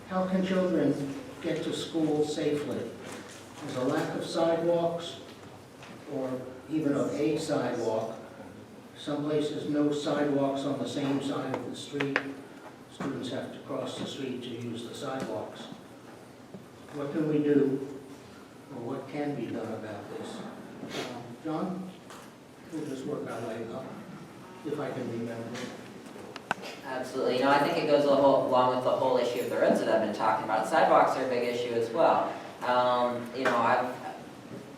how can children get to school safely? There's a lack of sidewalks, or even of a sidewalk. Some places, no sidewalks on the same side of the street. Students have to cross the street to use the sidewalks. What can we do, or what can be done about this? John? We'll just work our way up, if I can remember. Absolutely. I think it goes along with the whole issue of the roads that I've been talking about. Sidewalks are a big issue as well. I've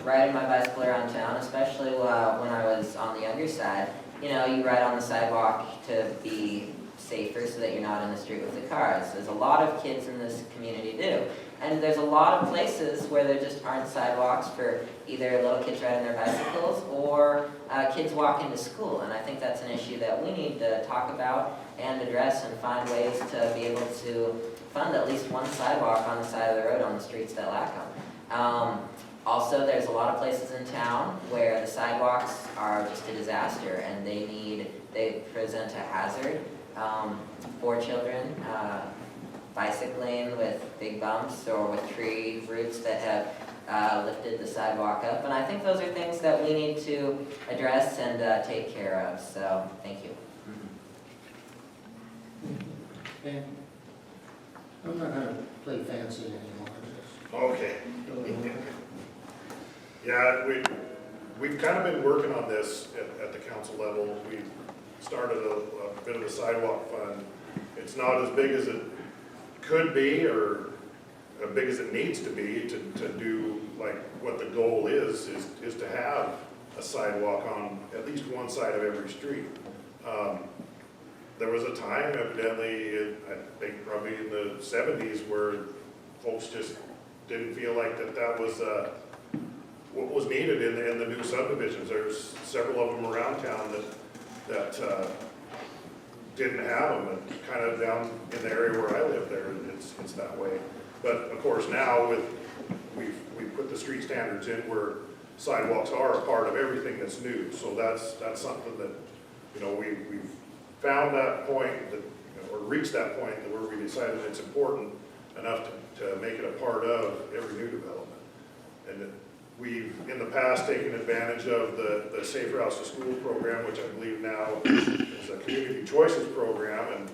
riding my bicycle around town, especially when I was on the younger side. You ride on the sidewalk to be safer so that you're not in the street with the cars. There's a lot of kids in this community do. And there's a lot of places where there just aren't sidewalks for either little kids riding their bicycles or kids walking to school. And I think that's an issue that we need to talk about and address and find ways to be able to fund at least one sidewalk on the side of the road on the streets that lack them. Also, there's a lot of places in town where the sidewalks are just a disaster and they present a hazard for children. Bicycling with big bumps or with tree roots that have lifted the sidewalk up. And I think those are things that we need to address and take care of. So, thank you. Okay. I'm not going to play fancy anymore. Okay. Yeah, we've kind of been working on this at the council level. We started a bit of a sidewalk fund. It's not as big as it could be or as big as it needs to be to do like what the goal is to have a sidewalk on at least one side of every street. There was a time, evidently, I think probably in the 70s, where folks just didn't feel like that was what was needed in the new subdivisions. There's several of them around town that didn't have them, and kind of down in the area where I live there, it's that way. But of course now we've put the street standards in where sidewalks are a part of everything that's new. So that's something that we've found that point that or reached that point that where we decided it's important enough to make it a part of every new development. And we've in the past taken advantage of the Safe Routes to School program, which I believe now is a Community Choices program, and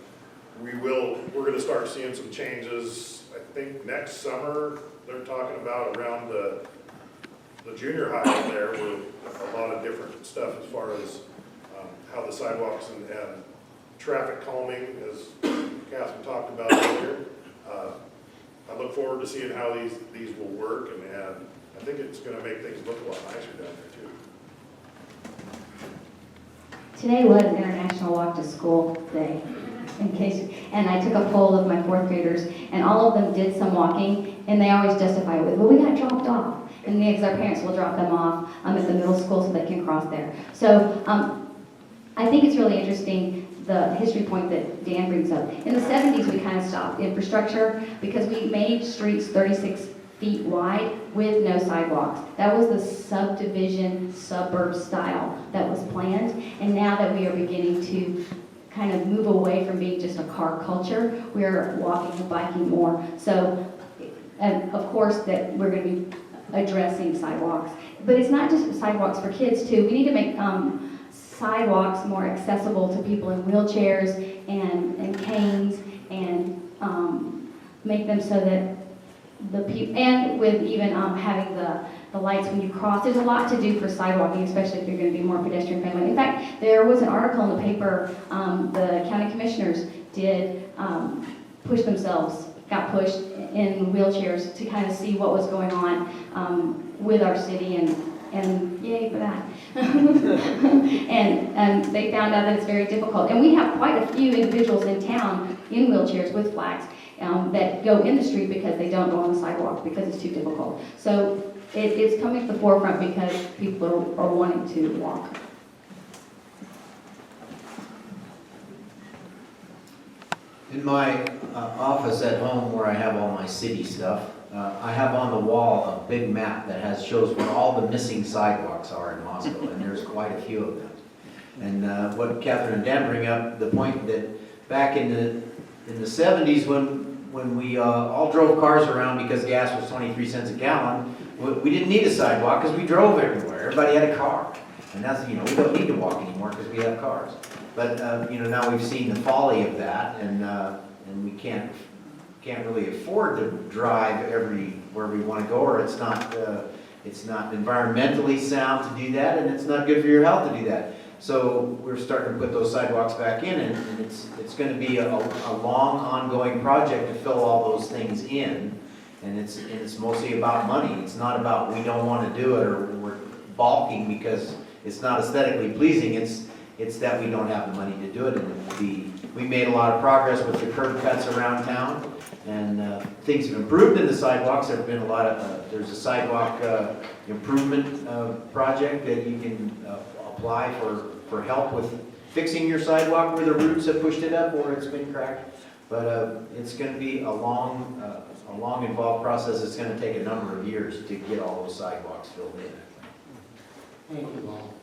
we're going to start seeing some changes. I think next summer they're talking about around the junior high there, where a lot of different stuff as far as how the sidewalks and traffic calming, as Catherine talked about earlier. I look forward to seeing how these will work, and I think it's going to make things look a lot nicer down there too. Today was International Walk to School Day, and I took a poll of my fourth graders, and all of them did some walking, and they always justify it with, well, we got dropped off, and because our parents will drop them off at the middle school so they can cross there. So I think it's really interesting, the history point that Dan brings up. In the 70s, we kind of stopped infrastructure because we made streets 36 feet wide with no sidewalks. That was the subdivision, suburb style that was planned. And now that we are beginning to kind of move away from being just a car culture, we're walking and biking more. So, and of course, that we're going to be addressing sidewalks. But it's not just sidewalks for kids, too. We need to make sidewalks more accessible to people in wheelchairs and canes, and make them so that the people, and with even having the lights when you cross. There's a lot to do for sidewalking, especially if you're going to be more pedestrian friendly. In fact, there was an article in the paper, the county commissioners did got pushed in wheelchairs to kind of see what was going on with our city, and yay for that. and they found out that it's very difficult. And we have quite a few individuals in town in wheelchairs with flags that go in the street because they don't go on the sidewalk because it's too difficult. So it's coming to the forefront because people are wanting to walk. In my office at home where I have all my city stuff, I have on the wall a big map that shows where all the missing sidewalks are in Moscow, and there's quite a few of them. And what Catherine and Dan bring up, the point that back in the 70s when when we all drove cars around because gas was 23 cents a gallon, we didn't need a sidewalk because we drove everywhere. Everybody had a car. And that's, we don't need to walk anymore because we have cars. But, now we've seen the folly of that, and we can't really afford to drive where we want to go, or it's not environmentally sound to do that, and it's not good for your health to do that. So we're starting to put those sidewalks back in, and it's going to be a long, ongoing project to fill all those things in. And it's mostly about money. It's not about we don't want to do it, or we're balking because it's not aesthetically pleasing. It's that we don't have the money to do it. And we made a lot of progress with the curb cuts around town, and things have improved in the sidewalks. There've been a lot of there's a sidewalk improvement project that you can apply for help with fixing your sidewalk where the roots have pushed it up or it's been cracked. But it's going to be a long, involved process. It's going to take a number of years to get all those sidewalks filled in. Thank you, Lowell.